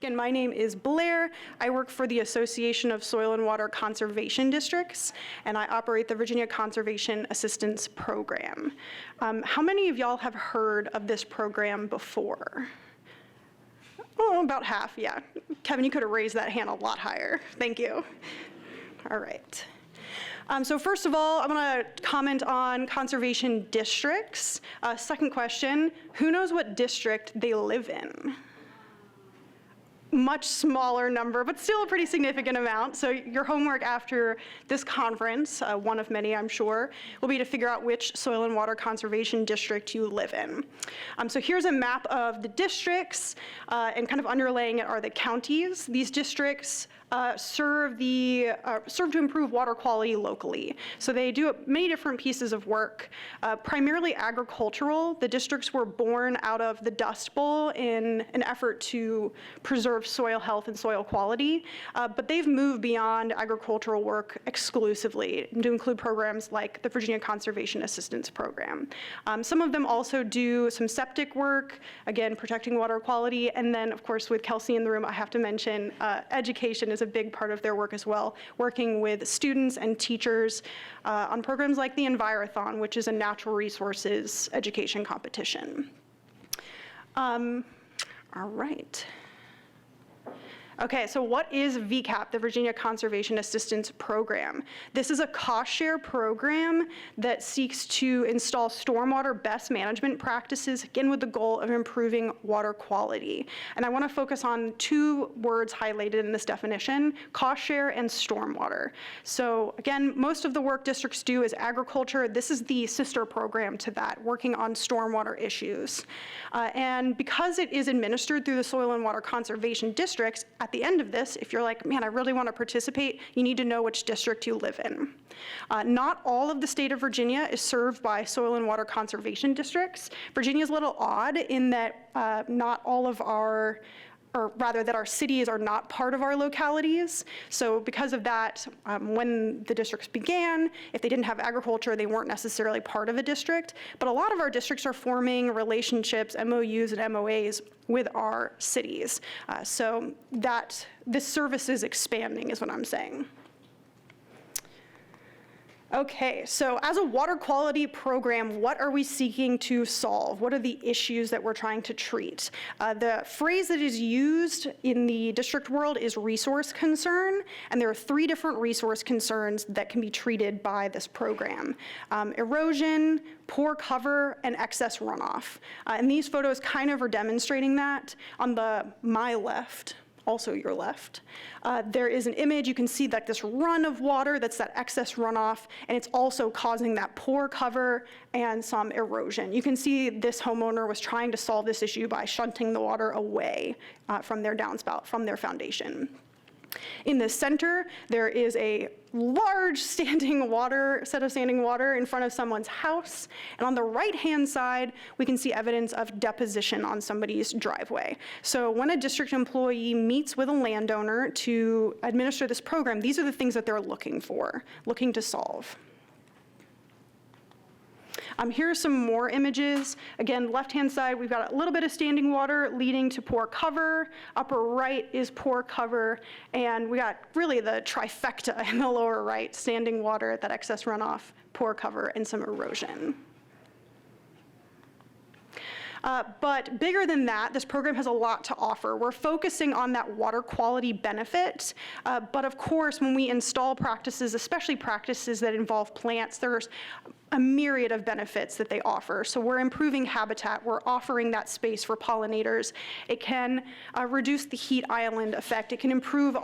again, my name is Blair. I work for the Association of Soil and Water Conservation Districts, and I operate the Virginia Conservation Assistance Program. How many of y'all have heard of this program before? Oh, about half, yeah. Kevin, you could have raised that hand a lot higher. Thank you. All right. So first of all, I want to comment on conservation districts. Second question, who knows what district they live in? Much smaller number, but still a pretty significant amount. So your homework after this conference, one of many I'm sure, will be to figure out which soil and water conservation district you live in. So here's a map of the districts, and kind of underlaying it are the counties. These districts serve to improve water quality locally. So they do many different pieces of work, primarily agricultural. The districts were born out of the Dust Bowl in an effort to preserve soil health and soil quality, but they've moved beyond agricultural work exclusively to include programs like the Virginia Conservation Assistance Program. Some of them also do some septic work, again, protecting water quality, and then, of course, with Kelsey in the room, I have to mention education is a big part of their work as well, working with students and teachers on programs like the Envirothon, which is a natural resources education competition. All right. Okay, so what is VCAP, the Virginia Conservation Assistance Program? This is a cost-share program that seeks to install stormwater best management practices, again with the goal of improving water quality. And I want to focus on two words highlighted in this definition, cost-share and stormwater. So again, most of the work districts do is agriculture. This is the sister program to that, working on stormwater issues. And because it is administered through the Soil and Water Conservation Districts, at the end of this, if you're like, man, I really want to participate, you need to know which district you live in. Not all of the state of Virginia is served by soil and water conservation districts. Virginia is a little odd in that not all of our, or rather that our cities are not part of our localities. So because of that, when the districts began, if they didn't have agriculture, they weren't necessarily part of a district. But a lot of our districts are forming relationships, MOUs and MOAs with our cities. So that this service is expanding is what I'm saying. Okay, so as a water quality program, what are we seeking to solve? What are the issues that we're trying to treat? The phrase that is used in the district world is resource concern, and there are three different resource concerns that can be treated by this program. Erosion, poor cover, and excess runoff. And these photos kind of are demonstrating that. On my left, also your left, there is an image. You can see that this run of water, that's that excess runoff, and it's also causing that poor cover and some erosion. You can see this homeowner was trying to solve this issue by shunting the water away from their downspout, from their foundation. In the center, there is a large set of standing water in front of someone's house. And on the right-hand side, we can see evidence of deposition on somebody's driveway. So when a district employee meets with a landowner to administer this program, these are the things that they're looking to solve. Here are some more images. Again, left-hand side, we've got a little bit of standing water leading to poor cover. Upper right is poor cover. And we got really the trifecta in the lower right, standing water, that excess runoff, poor cover, and some erosion. But bigger than that, this program has a lot to offer. We're focusing on that water quality benefit, but of course, when we install practices, especially practices that involve plants, there's a myriad of benefits that they offer. So we're improving habitat, we're offering that space for pollinators. It can reduce the heat island effect, it can improve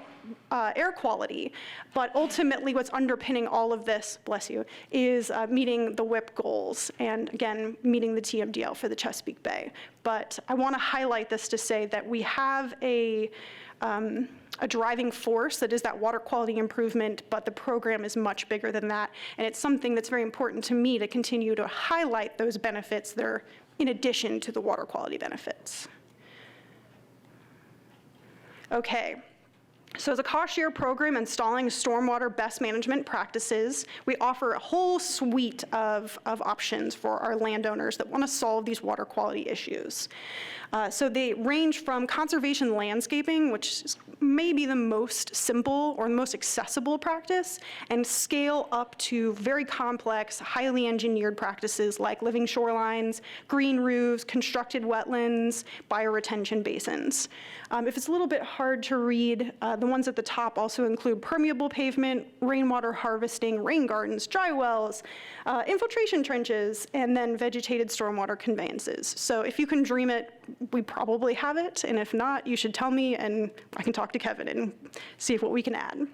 air quality, but ultimately what's underpinning all of this, bless you, is meeting the WIP goals, and again, meeting the TMDL for the Chesapeake Bay. But I want to highlight this to say that we have a driving force that is that water quality improvement, but the program is much bigger than that. And it's something that's very important to me to continue to highlight those benefits that are in addition to the water quality benefits. Okay. So as a cost-share program installing stormwater best management practices, we offer a whole suite of options for our landowners that want to solve these water quality issues. So they range from conservation landscaping, which is maybe the most simple or the most accessible practice, and scale up to very complex, highly engineered practices like living shorelines, green roofs, constructed wetlands, bioretention basins. If it's a little bit hard to read, the ones at the top also include permeable pavement, rainwater harvesting, rain gardens, dry wells, infiltration trenches, and then vegetated stormwater conveyances. So if you can dream it, we probably have it, and if not, you should tell me, and I can talk to Kevin and see what we can add.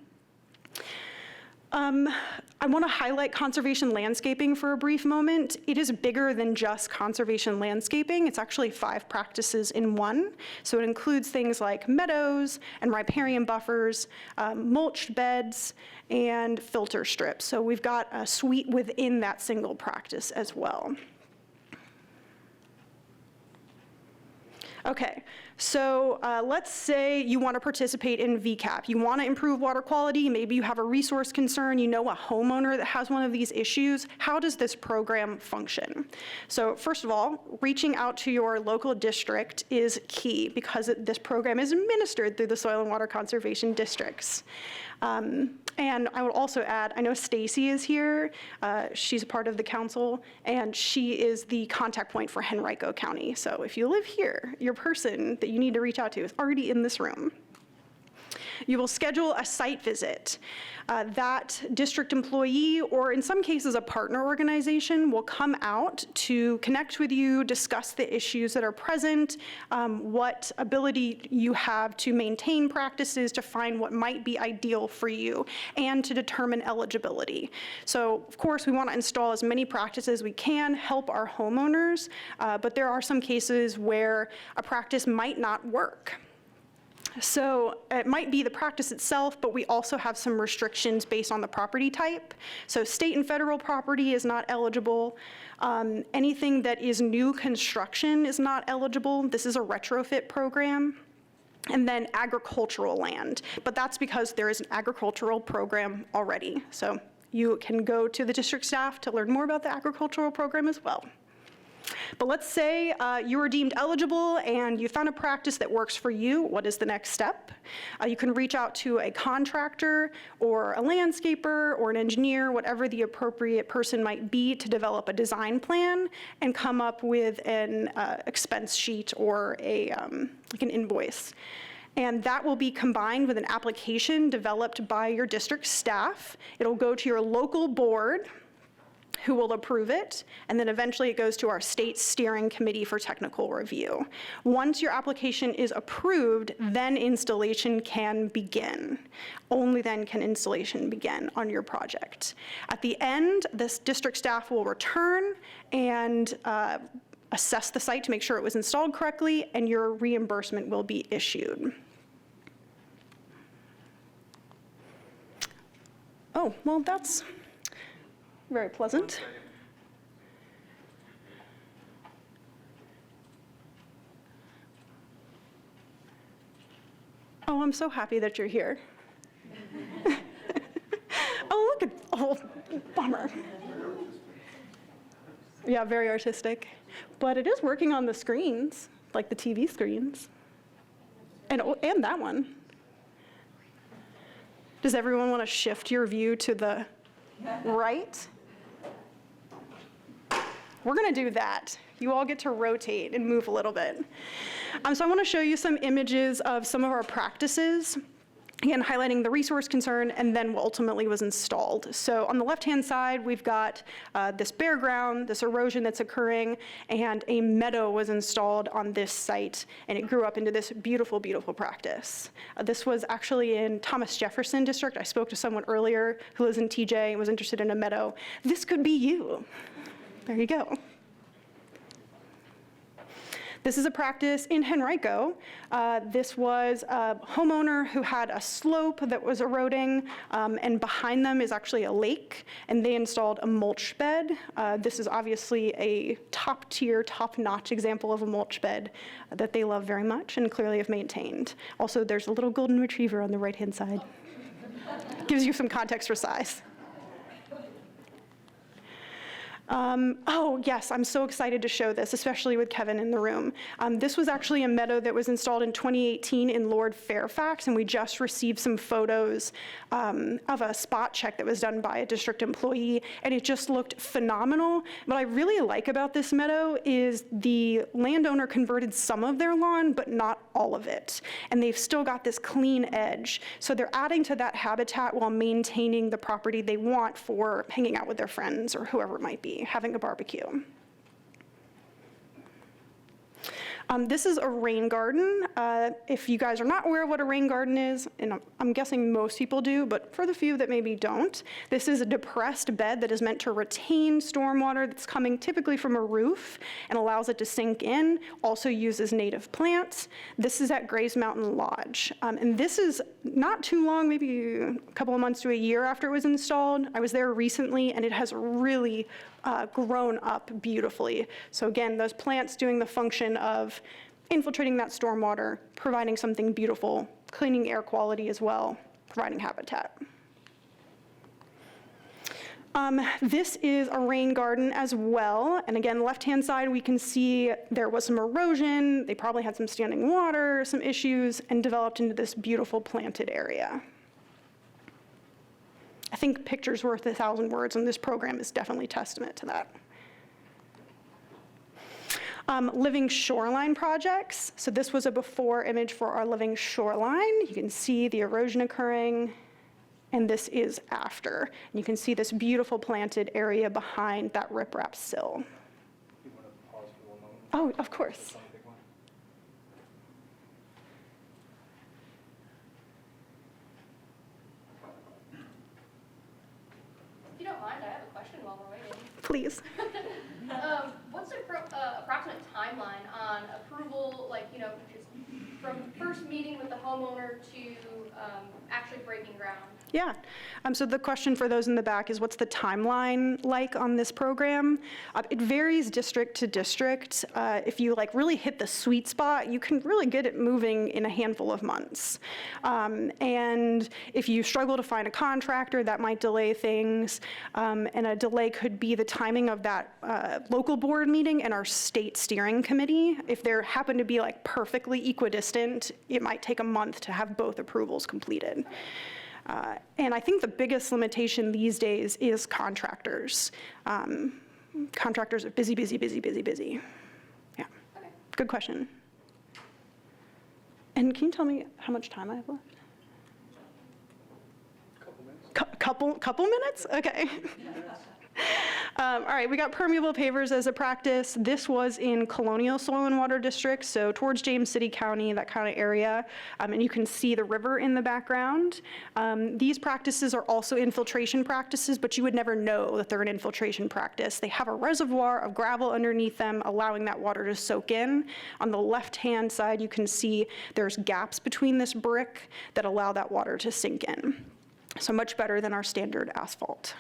I want to highlight conservation landscaping for a brief moment. It is bigger than just conservation landscaping. It's actually 5 practices in one. So it includes things like meadows and riparian buffers, mulched beds, and filter strips. So we've got a suite within that single practice as well. Okay, so let's say you want to participate in VCAP. You want to improve water quality. Maybe you have a resource concern. You know a homeowner that has one of these issues. How does this program function? So first of all, reaching out to your local district is key because this program is administered through the Soil and Water Conservation Districts. And I will also add, I know Stacy is here. She's a part of the council, and she is the contact point for Henrico County. So if you live here, your person that you need to reach out to is already in this room. You will schedule a site visit. That district employee, or in some cases a partner organization, will come out to connect with you, discuss the issues that are present, what ability you have to maintain practices to find what might be ideal for you, and to determine eligibility. So of course we want to install as many practices as we can, help our homeowners, but there are some cases where a practice might not work. So it might be the practice itself, but we also have some restrictions based on the property type. So state and federal property is not eligible. Anything that is new construction is not eligible. This is a retrofit program. And then agricultural land, but that's because there is an agricultural program already. So you can go to the district staff to learn more about the agricultural program as well. But let's say you are deemed eligible and you found a practice that works for you. What is the next step? You can reach out to a contractor or a landscaper or an engineer, whatever the appropriate person might be, to develop a design plan and come up with an expense sheet or like an invoice. And that will be combined with an application developed by your district staff. It'll go to your local board, who will approve it, and then eventually it goes to our state steering committee for technical review. Once your application is approved, then installation can begin. Only then can installation begin on your project. At the end, this district staff will return and assess the site to make sure it was installed correctly, and your reimbursement will be issued. Oh, well, that's very pleasant. Oh, I'm so happy that you're here. Oh, look at, oh, bummer. Yeah, very artistic. But it is working on the screens, like the TV screens. And that one. Does everyone want to shift your view to the right? We're going to do that. You all get to rotate and move a little bit. So I want to show you some images of some of our practices, again, highlighting the resource concern and then what ultimately was installed. So on the left-hand side, we've got this bare ground, this erosion that's occurring, and a meadow was installed on this site, and it grew up into this beautiful, beautiful practice. This was actually in Thomas Jefferson District. I spoke to someone earlier who lives in TJ and was interested in a meadow. This could be you. There you go. This is a practice in Henrico. This was a homeowner who had a slope that was eroding, and behind them is actually a lake, and they installed a mulch bed. This is obviously a top-tier, top-notch example of a mulch bed that they love very much and clearly have maintained. Also, there's a little golden retriever on the right-hand side. Gives you some context for size. Oh, yes, I'm so excited to show this, especially with Kevin in the room. This was actually a meadow that was installed in 2018 in Lord Fairfax, and we just received some photos of a spot check that was done by a district employee, and it just looked phenomenal. What I really like about this meadow is the landowner converted some of their lawn, but not all of it, and they've still got this clean edge. So they're adding to that habitat while maintaining the property they want for hanging out with their friends or whoever it might be, having a barbecue. This is a rain garden. If you guys are not aware of what a rain garden is, and I'm guessing most people do, but for the few that maybe don't, this is a depressed bed that is meant to retain stormwater that's coming typically from a roof and allows it to sink in, also uses native plants. This is at Grays Mountain Lodge. And this is not too long, maybe a couple of months to a year after it was installed. I was there recently, and it has really grown up beautifully. So again, those plants doing the function of infiltrating that stormwater, providing something beautiful, cleaning air quality as well, providing habitat. This is a rain garden as well. And again, left-hand side, we can see there was some erosion. They probably had some standing water, some issues, and developed into this beautiful planted area. I think picture's worth 1,000 words, and this program is definitely testament to that. Living shoreline projects. So this was a before image for our living shoreline. You can see the erosion occurring, and this is after. And you can see this beautiful planted area behind that riprap sill. You want to pause for 1 moment? Oh, of course. If you don't mind, I have a question while we're waiting. Please. What's the approximate timeline on approval, like, you know, just from first meeting with the homeowner to actually breaking ground? Yeah. So the question for those in the back is, what's the timeline like on this program? It varies district to district. If you really hit the sweet spot, you can really get it moving in a handful of months. And if you struggle to find a contractor, that might delay things. And a delay could be the timing of that local board meeting and our state steering committee. If they happen to be perfectly equidistant, it might take a month to have both approvals completed. And I think the biggest limitation these days is contractors. Contractors are busy, busy, busy, busy, busy. Yeah, Okay. Good question. And can you tell me how much time I have left? Couple minutes. Couple minutes? Okay. All right, we got permeable pavers as a practice. This was in Colonial Soil and Water District, so towards James City County, that kind of area. And you can see the river in the background. These practices are also infiltration practices, but you would never know that they're an infiltration practice. They have a reservoir of gravel underneath them, allowing that water to soak in. On the left-hand side, you can see there's gaps between this brick that allow that water to sink in. So much better than our standard asphalt.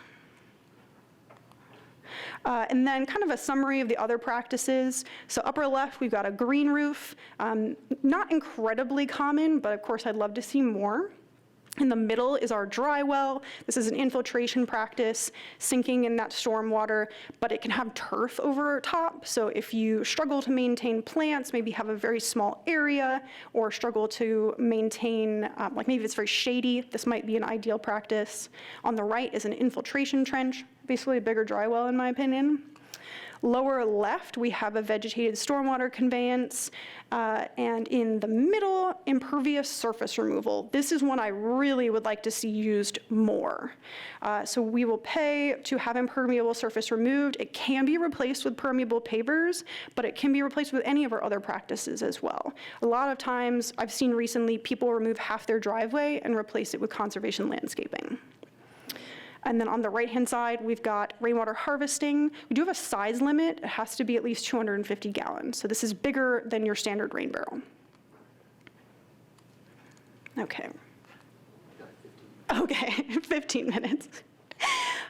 And then kind of a summary of the other practices. So upper left, we've got a green roof. Not incredibly common, but of course I'd love to see more. In the middle is our dry well. This is an infiltration practice, sinking in that storm water, but it can have turf over top. So if you struggle to maintain plants, maybe have a very small area, or struggle to maintain, maybe it's very shady, this might be an ideal practice. On the right is an infiltration trench, basically a bigger dry well in my opinion. Lower left, we have a vegetated stormwater conveyance, and in the middle, impervious surface removal. This is one I really would like to see used more. So we will pay to have impermeable surface removed. It can be replaced with permeable pavers, but it can be replaced with any of our other practices as well. A lot of times, I've seen recently, people remove half their driveway and replace it with conservation landscaping. And then on the right-hand side, we've got rainwater harvesting. We do have a size limit. It has to be at least 250 gallons. So this is bigger than your standard rain barrel. Okay. Okay, 15 minutes.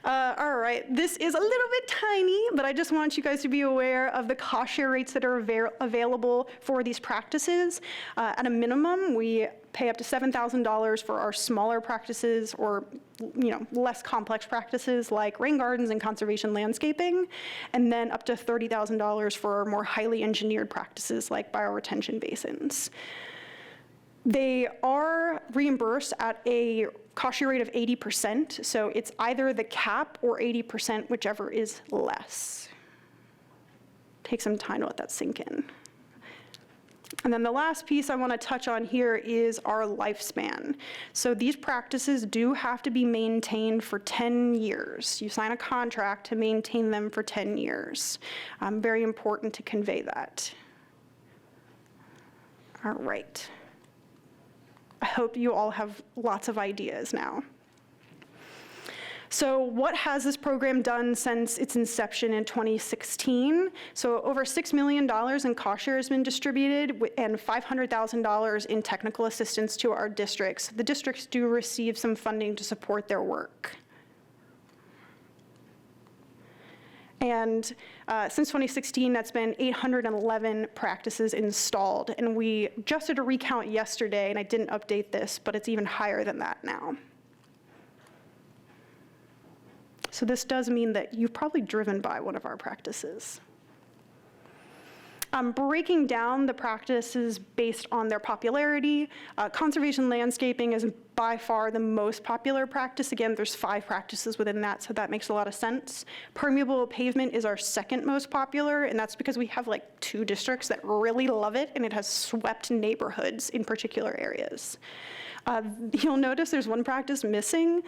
All right, this is a little bit tiny, but I just want you guys to be aware of the cost share rates that are available for these practices. At a minimum, we pay up to $7,000 for our smaller practices or less complex practices like rain gardens and conservation landscaping, and then up to $30,000 for more highly engineered practices like bioretention basins. They are reimbursed at a cost share rate of 80%, so it's either the cap or 80%, whichever is less. Take some time to let that sink in. And then the last piece I want to touch on here is our lifespan. So these practices do have to be maintained for 10 years. You sign a contract to maintain them for 10 years. Very important to convey that. All right. I hope you all have lots of ideas now. So what has this program done since its inception in 2016? So over $6 million in cost share has been distributed and $500,000 in technical assistance to our districts. The districts do receive some funding to support their work. And since 2016, that's been 811 practices installed. And we just did a recount yesterday, and I didn't update this, but it's even higher than that now. So this does mean that you've probably driven by one of our practices. Breaking down the practices based on their popularity, conservation landscaping is by far the most popular practice. Again, there's 5 practices within that, so that makes a lot of sense. Permeable pavement is our second most popular, and that's because we have like 2 districts that really love it, and it has swept neighborhoods in particular areas. You'll notice there's one practice missing,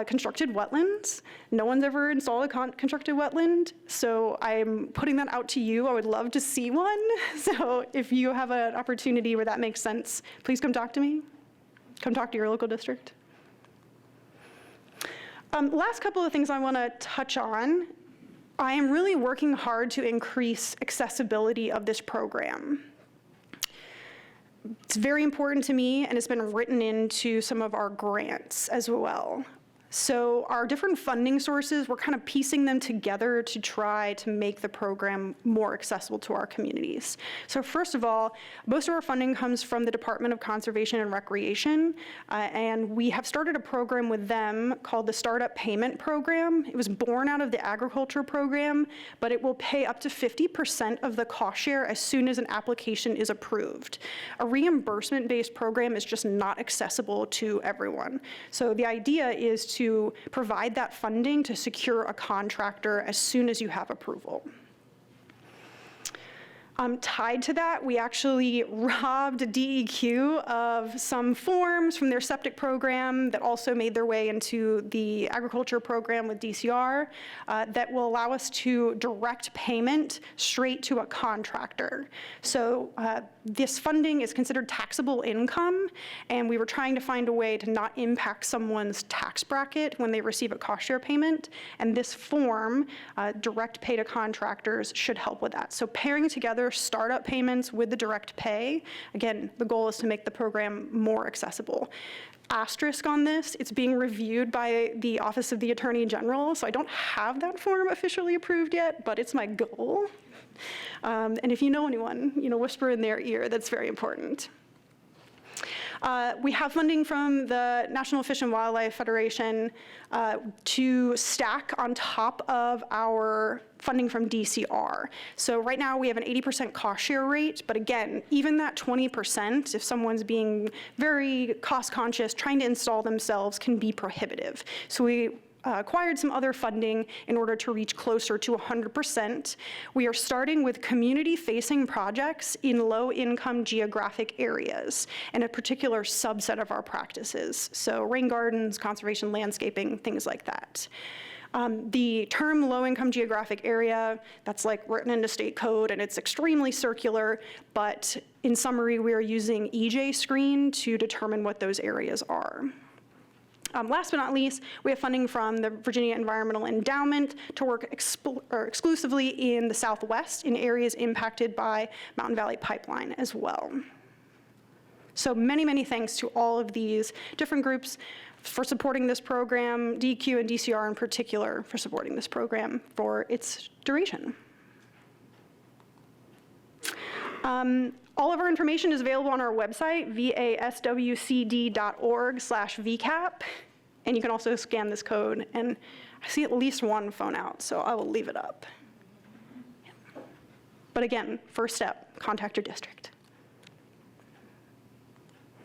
constructed wetlands. No one's ever installed a constructed wetland, so I'm putting that out to you. I would love to see one. So if you have an opportunity where that makes sense, please come talk to me. Come talk to your local district. Last couple of things I want to touch on. I am really working hard to increase accessibility of this program. It's very important to me, and it's been written into some of our grants as well. So our different funding sources, we're kind of piecing them together to try to make the program more accessible to our communities. So first of all, most of our funding comes from the Department of Conservation and Recreation, and we have started a program with them called the Startup Payment Program. It was born out of the agriculture program, but it will pay up to 50% of the cost share as soon as an application is approved. A reimbursement-based program is just not accessible to everyone. So the idea is to provide that funding to secure a contractor as soon as you have approval. Tied to that, we actually robbed DEQ of some forms from their septic program that also made their way into the agriculture program with DCR that will allow us to direct payment straight to a contractor. So this funding is considered taxable income, and we were trying to find a way to not impact someone's tax bracket when they receive a cost share payment, and this form, direct pay to contractors, should help with that. So pairing together startup payments with the direct pay, again, the goal is to make the program more accessible. Asterisk on this, it's being reviewed by the Office of the Attorney General, so I don't have that form officially approved yet, but it's my goal. And if you know anyone, whisper in their ear, that's very important. We have funding from the National Fish and Wildlife Federation to stack on top of our funding from DCR. So right now we have an 80% cost share rate, but again, even that 20%, if someone's being very cost conscious, trying to install themselves can be prohibitive. So we acquired some other funding in order to reach closer to 100%. We are starting with community-facing projects in low-income geographic areas and a particular subset of our practices. So rain gardens, conservation landscaping, things like that. The term low-income geographic area, that's like written into state code, and it's extremely circular, but in summary, we are using EJ Screen to determine what those areas are. Last but not least, we have funding from the Virginia Environmental Endowment to work exclusively in the Southwest in areas impacted by Mountain Valley Pipeline as well. So many, many thanks to all of these different groups for supporting this program, DEQ and DCR in particular for supporting this program for its duration. All of our information is available on our website, vaswcd.org/VCAP, and you can also scan this code, and I see at least one phone out, so I will leave it up. But again, first step, contact your district.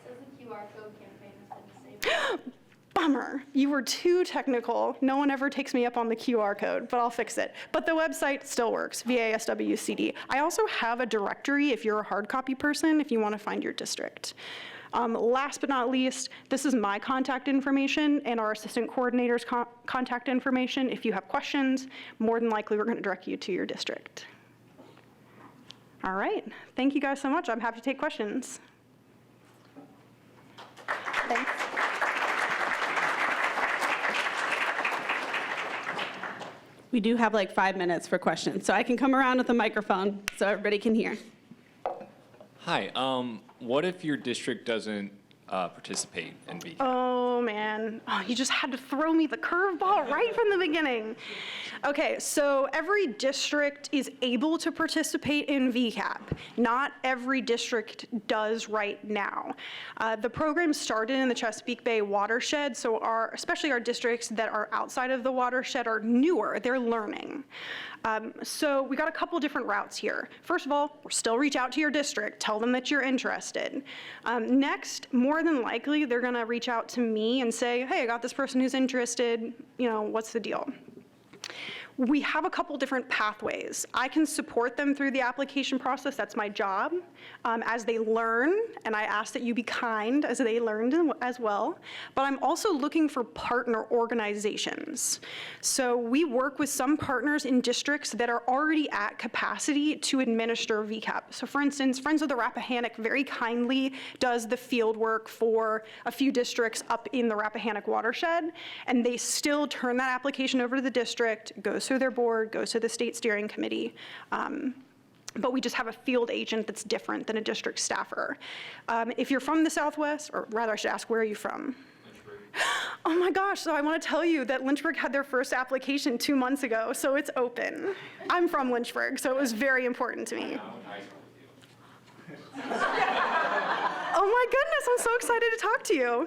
It says the QR code campaign has been disabled. Bummer, you were too technical. No one ever takes me up on the QR code, but I'll fix it. But the website still works, VASWCD. I also have a directory if you're a hard copy person, if you want to find your district. Last but not least, this is my contact information and our assistant coordinator's contact information. If you have questions, more than likely we're going to direct you to your district. All right, thank you guys so much. I'm happy to take questions. Thanks. We do have like 5 minutes for questions, so I can come around with a microphone so everybody can hear. Hi, what if your district doesn't participate in VCAP? Oh, man. Oh, you just had to throw me the curveball right from the beginning. Okay, so every district is able to participate in VCAP. Not every district does right now. The program started in the Chesapeake Bay watershed, so especially our districts that are outside of the watershed are newer. They're learning. So we got a couple different routes here. First of all, still reach out to your district, tell them that you're interested. Next, more than likely, they're gonna reach out to me and say, hey, I got this person who's interested, what's the deal? We have a couple different pathways. I can support them through the application process, that's my job, as they learn, and I ask that you be kind as they learn as well, but I'm also looking for partner organizations. So we work with some partners in districts that are already at capacity to administer VCAP. So for instance, Friends of the Rappahannock very kindly does the field work for a few districts up in the Rappahannock watershed, and they still turn that application over to the district, goes through their board, goes to the state steering committee. But we just have a field agent that's different than a district staffer. If you're from the Southwest, or rather I should ask, where are you from? Lynchburg. Oh my gosh, so I want to tell you that Lynchburg had their first application 2 months ago, so it's open. I'm from Lynchburg, so it was very important to me. Oh my goodness, I'm so excited to talk to you.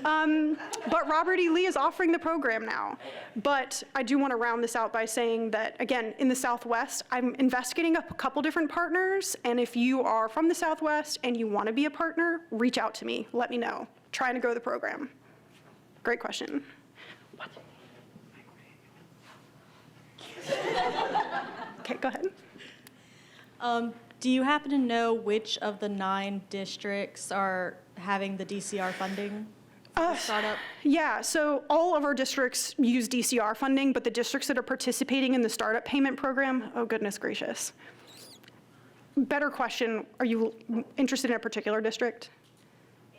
But Robert E. Lee is offering the program now. But I do want to round this out by saying that, again, in the Southwest, I'm investigating a couple different partners, and if you are from the Southwest and you want to be a partner, reach out to me, let me know. Trying to grow the program. Great question. What? Okay, go ahead. Do you happen to know which of the 9 districts are having the DCR funding for the startup? Yeah, so all of our districts use DCR funding, but the districts that are participating in the startup payment program, oh goodness gracious. Better question, are you interested in a particular district?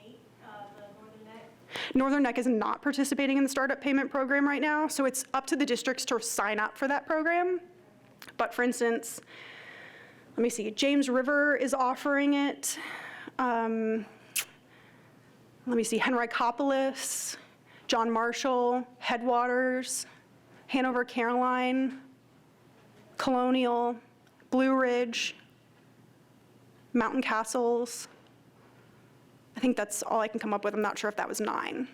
8, the Northern Neck. Northern Neck is not participating in the startup payment program right now, so it's up to the districts to sign up for that program. But for instance, let me see, James River is offering it. Let me see, Henricopolis, John Marshall, Headwaters, Hanover Caroline, Colonial, Blue Ridge, Mountain Castles. I think that's all I can come up with. I'm not sure if that was 9.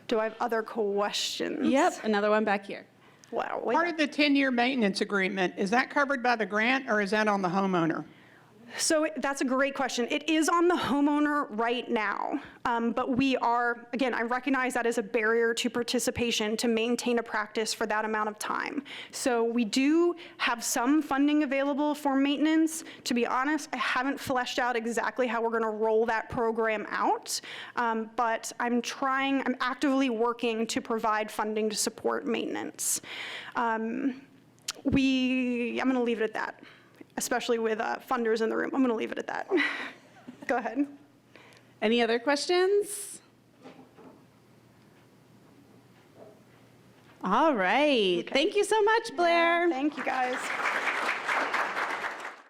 Do I have other questions? Yep, another one back here. Wow. Part of the 10-year maintenance agreement, is that covered by the grant or is that on the homeowner? So that's a great question. It is on the homeowner right now, but we are, again, I recognize that as a barrier to participation to maintain a practice for that amount of time. So we do have some funding available for maintenance. To be honest, I haven't fleshed out exactly how we're gonna roll that program out, but I'm actively working to provide funding to support maintenance. I'm gonna leave it at that. Especially with funders in the room. I'm going to leave it at that. Go ahead. Any other questions? All right. Thank you so much, Blair. Thank you, guys.